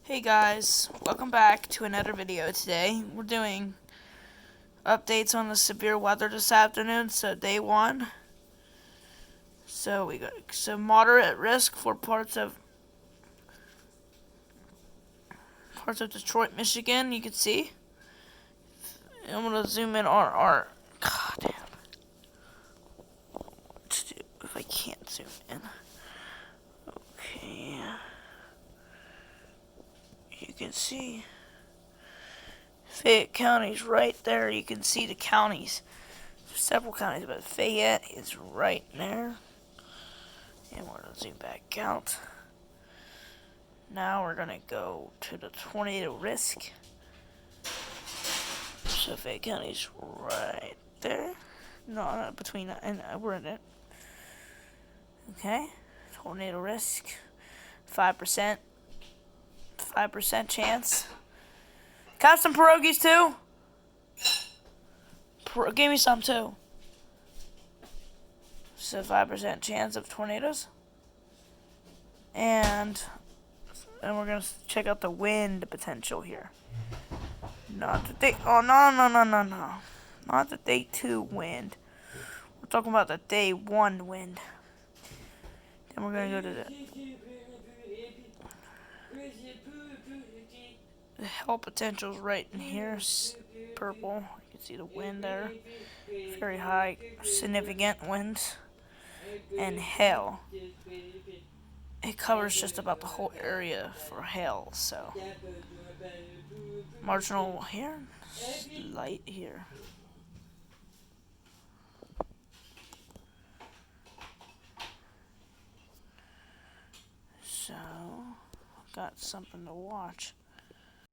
Hey guys, welcome back to another video. Today we're doing updates on the severe weather this afternoon, so day one. So we got moderate risk for parts of Detroit, Michigan. You can see. I'm gonna zoom in on our. God damn. What to do if I can't zoom in? Okay. You can see Fayette County's right there. You can see the counties. There's several counties, but Fayette is right there. And we're going to zoom back out. Now we're going to go to the tornado risk. So Fayette County's right there. No, not between, and we're in it. Okay. Tornado risk. 5%. 5% chance. Got some pierogies too. Give me some too. So 5% chance of tornadoes. And we're going to check out the wind potential here. Not the day. Oh, no. Not the day 2 wind. We're talking about the day 1 wind. Then we're going to go to the hail potential's right in here. It's purple. You can see the wind there. Very high, significant winds. And hail. It covers just about the whole area for hail, so marginal here, light here. So, got something to watch.